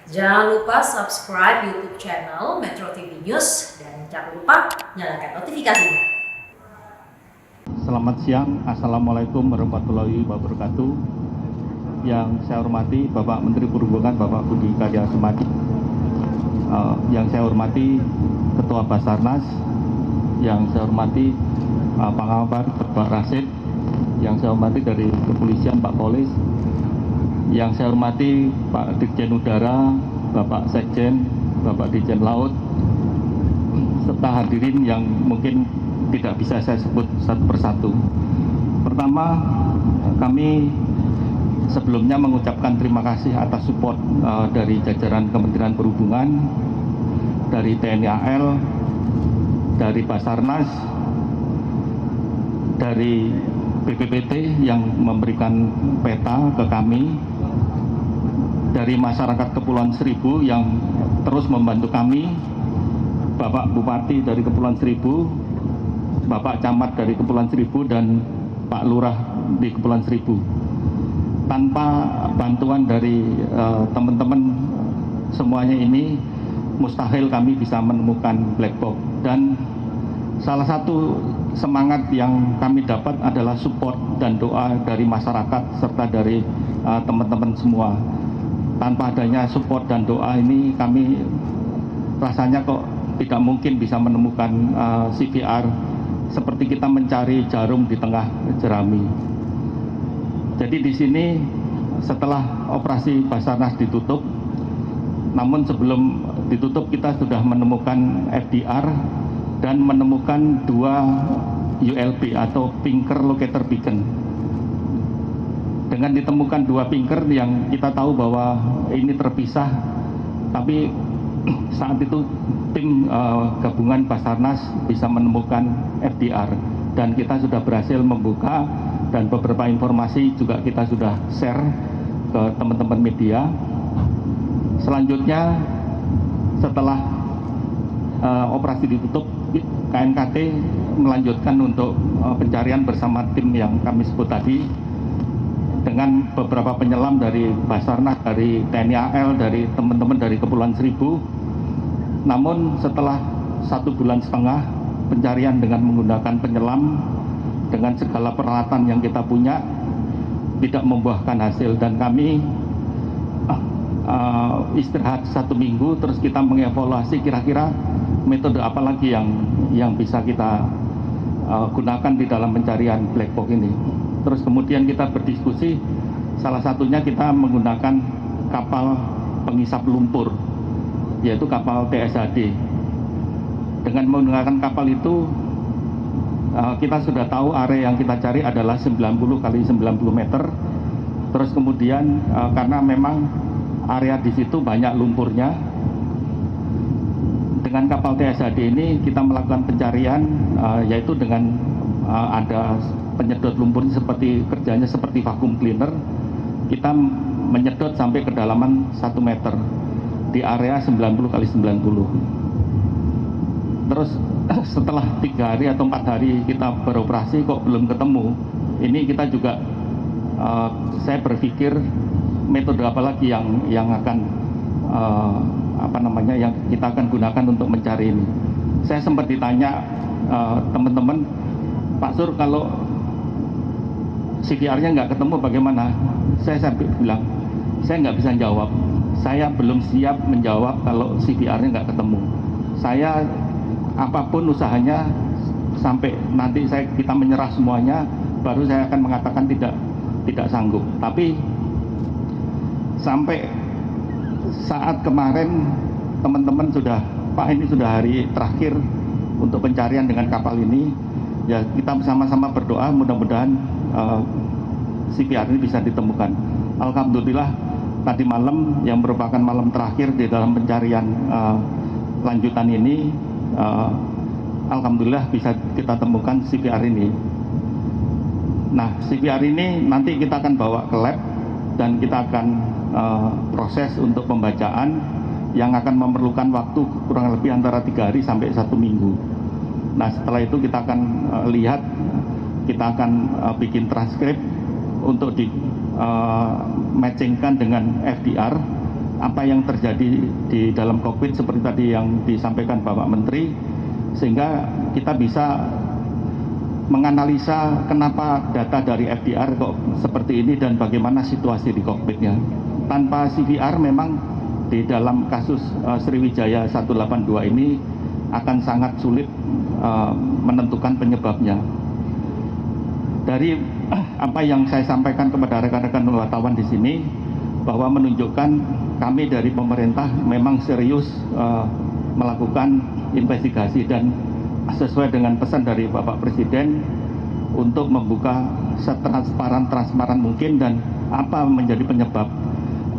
Jangan lupa subscribe YouTube channel Metro TV News dan jangan lupa nyalakan notifikasinya. Selamat siang, Assalamualaikum warahmatullahi wabarakatuh. Yang saya hormati Bapak Menteri Perhubungan, Bapak Budi Karya Sumadi. Yang saya hormati Ketua Basarnas, yang saya hormati Pak Ngabar, Pak Rasid, yang saya hormati dari Kepolisian, Pak Polis, yang saya hormati Pak Dirjen Udara, Bapak Sekjen, Bapak Dirjen Laut, serta hadirin yang mungkin tidak bisa saya sebut satu persatu. Pertama, kami sebelumnya mengucapkan terima kasih atas support dari jajaran Kementerian Perhubungan, dari TNI AL, dari Basarnas, dari BPPT yang memberikan peta ke kami, dari masyarakat Kepulauan Seribu yang terus membantu kami, Bapak Bupati dari Kepulauan Seribu, Bapak Camat dari Kepulauan Seribu, dan Pak Lurah di Kepulauan Seribu. Tanpa bantuan dari teman-teman semuanya ini, mustahil kami bisa menemukan black box. Dan salah satu semangat yang kami dapat adalah support dan doa dari masyarakat serta dari teman-teman semua. Tanpa adanya support dan doa ini, kami rasanya kok tidak mungkin bisa menemukan CVR, seperti kita mencari jarum di tengah jerami. Jadi di sini setelah operasi Basarnas ditutup, namun sebelum ditutup kita sudah menemukan FDR dan menemukan 2 ULB atau Pinker Locator Beacon. Dengan ditemukan 2 pinker yang kita tahu bahwa ini terpisah, tapi saat itu tim gabungan Basarnas bisa menemukan FDR dan kita sudah berhasil membuka, dan beberapa informasi juga kita sudah share ke teman-teman media. Selanjutnya setelah operasi ditutup, KNKT melanjutkan untuk pencarian bersama tim yang kami sebut tadi, dengan beberapa penyelam dari Basarnas, dari TNI AL, dari teman-teman dari Kepulauan Seribu. Namun setelah 1,5 bulan pencarian dengan menggunakan penyelam, dengan segala peralatan yang kita punya, tidak membuahkan hasil, dan kami istirahat 1 minggu, terus kita mengevaluasi kira-kira metode apa lagi yang bisa kita gunakan di dalam pencarian black box ini. Terus kemudian kita berdiskusi, salah satunya kita menggunakan kapal pengisap lumpur, yaitu kapal TSHD. Dengan menggunakan kapal itu, kita sudah tahu area yang kita cari adalah 90 kali 90 meter. Terus kemudian karena memang area di situ banyak lumpurnya, dengan kapal TSHD ini kita melakukan pencarian, yaitu dengan ada penyedot lumpur seperti kerjanya seperti vacuum cleaner. Kita menyedot sampai kedalaman 1 meter di area 90 kali 90. Terus setelah 3 hari atau 4 hari kita beroperasi kok belum ketemu. Ini kita juga saya berpikir metode apa lagi yang akan yang kita akan gunakan untuk mencari ini. Saya sempat ditanya teman-teman, Pak Sur, kalau CVR-nya nggak ketemu bagaimana? Saya sampai bilang, saya nggak bisa jawab. Saya belum siap menjawab kalau CVR-nya nggak ketemu. Saya apapun usahanya, sampai nanti kita menyerah semuanya, baru saya akan mengatakan tidak sanggup. Tapi sampai saat kemarin teman-teman sudah, Pak, ini sudah hari terakhir untuk pencarian dengan kapal ini, ya kita bersama-sama berdoa mudah-mudahan CVR ini bisa ditemukan. Alhamdulillah tadi malam yang merupakan malam terakhir di dalam pencarian lanjutan ini, alhamdulillah bisa kita temukan CVR ini. Nah, CVR ini nanti kita akan bawa ke lab dan kita akan proses untuk pembacaan yang akan memerlukan waktu kurang lebih antara 3 hari sampai 1 minggu. Nah, setelah itu kita akan lihat, kita akan bikin transkrip untuk di matchingkan dengan FDR apa yang terjadi di dalam kokpit seperti tadi yang disampaikan Bapak Menteri, sehingga kita bisa menganalisa kenapa data dari FDR kok seperti ini dan bagaimana situasi di kokpitnya. Tanpa CVR memang di dalam kasus Sriwijaya 182 ini akan sangat sulit menentukan penyebabnya. Dari apa yang saya sampaikan kepada rekan-rekan wartawan di sini, bahwa menunjukkan kami dari pemerintah memang serius melakukan investigasi dan sesuai dengan pesan dari Bapak Presiden untuk membuka setransparan mungkin dan apa menjadi penyebab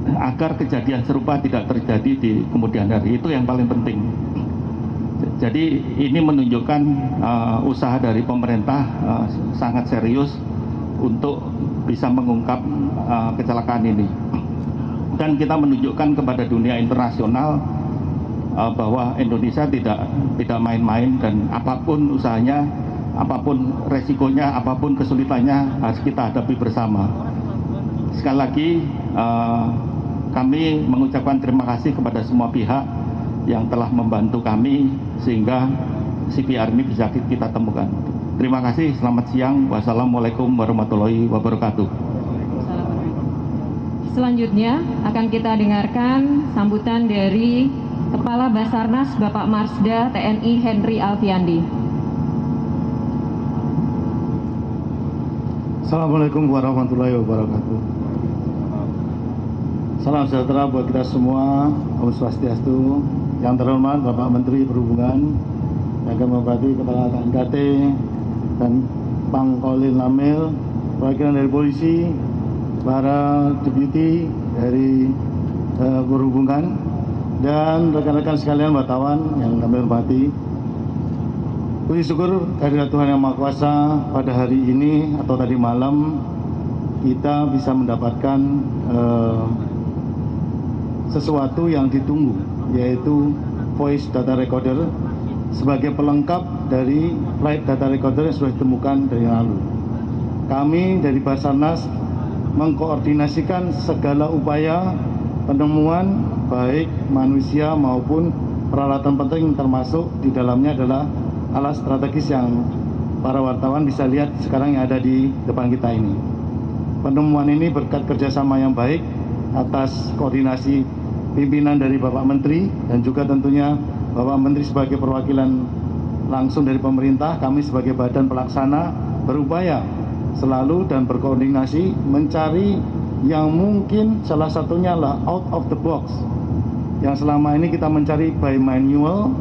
agar kejadian serupa tidak terjadi di kemudian hari. Itu yang paling penting. Jadi ini menunjukkan usaha dari pemerintah sangat serius untuk bisa mengungkap kecelakaan ini. Dan kita menunjukkan kepada dunia internasional bahwa Indonesia tidak main-main dan apapun usahanya, apapun resikonya, apapun kesulitannya harus kita hadapi bersama. Sekali lagi kami mengucapkan terima kasih kepada semua pihak yang telah membantu kami sehingga CVR ini bisa kita temukan. Terima kasih, selamat siang. Wassalamualaikum warahmatullahi wabarakatuh. Selanjutnya akan kita dengarkan sambutan dari Kepala Basarnas Bapak Marsda TNI Henry Alfiandi. Assalamualaikum warahmatullahi wabarakatuh. Salam sejahtera buat kita semua. Om Swastiastu. Yang terhormat Bapak Menteri Perhubungan, yang kami hormati Kepala KNKT dan Pangkolin Lamil, perwakilan dari polisi, para deputi dari perhubungan, dan rekan-rekan sekalian wartawan yang kami hormati. Puji syukur kehadirat Tuhan Yang Maha Kuasa, pada hari ini atau tadi malam kita bisa mendapatkan sesuatu yang ditunggu, yaitu voice data recorder sebagai pelengkap dari flight data recorder yang sudah ditemukan dari lalu. Kami dari Basarnas mengkoordinasikan segala upaya penemuan baik manusia maupun peralatan penting, termasuk di dalamnya adalah alat strategis yang para wartawan bisa lihat sekarang yang ada di depan kita ini. Penemuan ini berkat kerjasama yang baik atas koordinasi pimpinan dari Bapak Menteri dan juga tentunya Bapak Menteri sebagai perwakilan langsung dari pemerintah. Kami sebagai badan pelaksana berupaya selalu dan berkoordinasi mencari yang mungkin salah satunya lah out of the box, yang selama ini kita mencari by manual,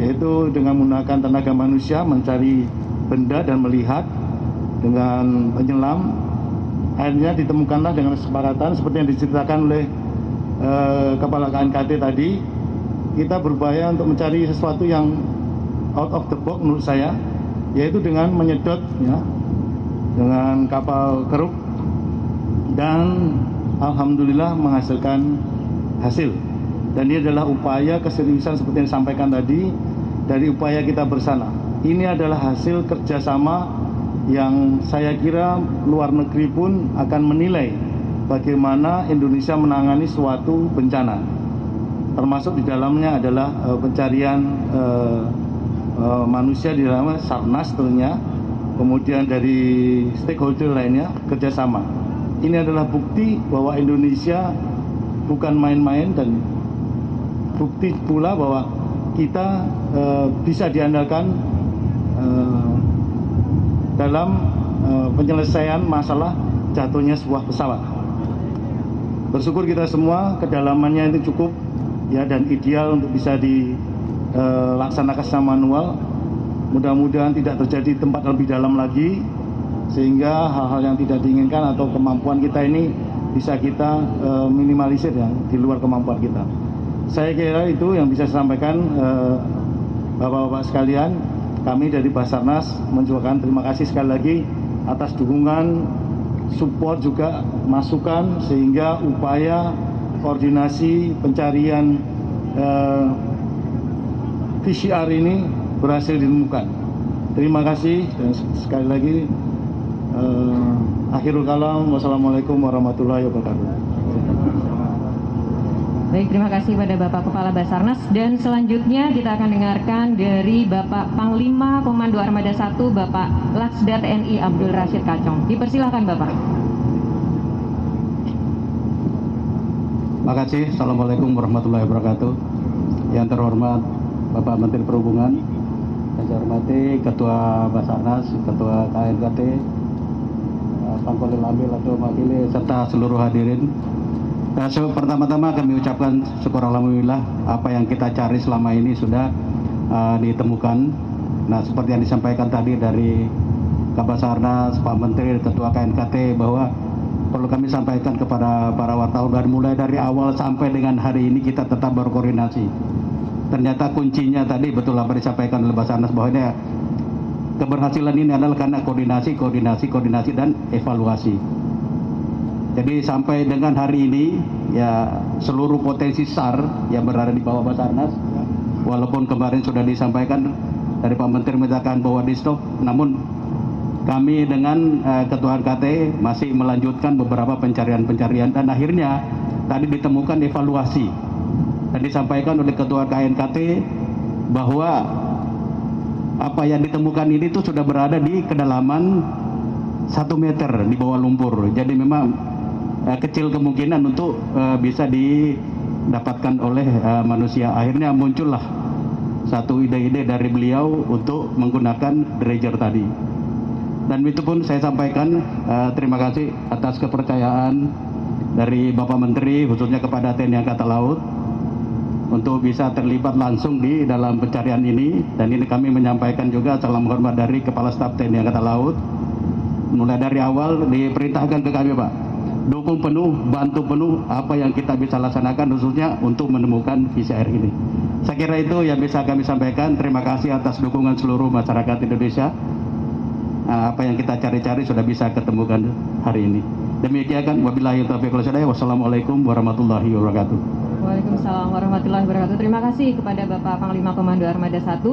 yaitu dengan menggunakan tenaga manusia mencari benda dan melihat dengan penyelam. Akhirnya ditemukanlah dengan kesepakatan seperti yang diceritakan oleh Kepala KNKT tadi. Kita berupaya untuk mencari sesuatu yang out of the box menurut saya, yaitu dengan menyedot ya, dengan kapal keruk, dan alhamdulillah menghasilkan hasil. Dan ini adalah upaya keseriusan seperti yang disampaikan tadi, dari upaya kita bersama. Ini adalah hasil kerjasama yang saya kira luar negeri pun akan menilai bagaimana Indonesia menangani suatu bencana. Termasuk di dalamnya adalah pencarian manusia di dalamnya, Sarnas tentunya, kemudian dari stakeholder lainnya kerjasama. Ini adalah bukti bahwa Indonesia bukan main-main dan bukti pula bahwa kita bisa diandalkan dalam penyelesaian masalah jatuhnya sebuah pesawat. Bersyukur kita semua kedalamannya itu cukup ya dan ideal untuk bisa dilaksanakan secara manual. Mudah-mudahan tidak terjadi tempat lebih dalam lagi, sehingga hal-hal yang tidak diinginkan atau kemampuan kita ini bisa kita minimalisir ya, di luar kemampuan kita. Saya kira itu yang bisa saya sampaikan, Bapak-bapak sekalian. Kami dari Basarnas mengucapkan terima kasih sekali lagi atas dukungan, support juga masukan, sehingga upaya koordinasi pencarian VCR ini berhasil ditemukan. Terima kasih dan sekali lagi akhirul kalam, wassalamualaikum warahmatullahi wabarakatuh. Baik, terima kasih pada Bapak Kepala Basarnas. Dan selanjutnya kita akan dengarkan dari Bapak Panglima Komando Armada 1, Bapak Laksda TNI Abdul Rashid Kacong. Dipersilahkan Bapak. Terima kasih. Assalamualaikum warahmatullahi wabarakatuh. Yang terhormat Bapak Menteri Perhubungan, yang saya hormati Ketua Basarnas, Ketua KNKT, Pangkolil Amil atau Makili, serta seluruh hadirin. Pertama-tama kami ucapkan syukur alhamdulillah apa yang kita cari selama ini sudah ditemukan. Nah, seperti yang disampaikan tadi dari Kabasarnas, Pak Menteri, Ketua KNKT, bahwa perlu kami sampaikan kepada para wartawan, mulai dari awal sampai dengan hari ini kita tetap berkoordinasi. Ternyata kuncinya tadi betul apa disampaikan oleh Basarnas, bahwa ini keberhasilan ini adalah karena koordinasi dan evaluasi. Jadi sampai dengan hari ini ya seluruh potensi SAR yang berada di bawah Basarnas, walaupun kemarin sudah disampaikan dari Pak Menteri menyatakan bahwa di stop, namun kami dengan Ketua KT masih melanjutkan beberapa pencarian dan akhirnya tadi ditemukan evaluasi dan disampaikan oleh Ketua KNKT bahwa apa yang ditemukan ini tuh sudah berada di kedalaman 1 meter di bawah lumpur. Jadi memang kecil kemungkinan untuk bisa didapatkan oleh manusia. Akhirnya muncullah satu ide-ide dari beliau untuk menggunakan dredger tadi. Dan itu pun saya sampaikan terima kasih atas kepercayaan dari Bapak Menteri, khususnya kepada TNI Angkatan Laut, untuk bisa terlibat langsung di dalam pencarian ini. Dan ini kami menyampaikan juga salam hormat dari Kepala Staf TNI Angkatan Laut. Mulai dari awal diperintahkan ke kami, Pak, dukung penuh, bantu penuh apa yang kita bisa laksanakan, khususnya untuk menemukan VCR ini. Saya kira itu yang bisa kami sampaikan. Terima kasih atas dukungan seluruh masyarakat Indonesia. Apa yang kita cari-cari sudah bisa ketemukan hari ini. Demikian, wabillahi taufiq wal hidayah. Wassalamualaikum warahmatullahi wabarakatuh. Waalaikumsalam warahmatullahi wabarakatuh. Terima kasih kepada Bapak Panglima Komando Armada 1.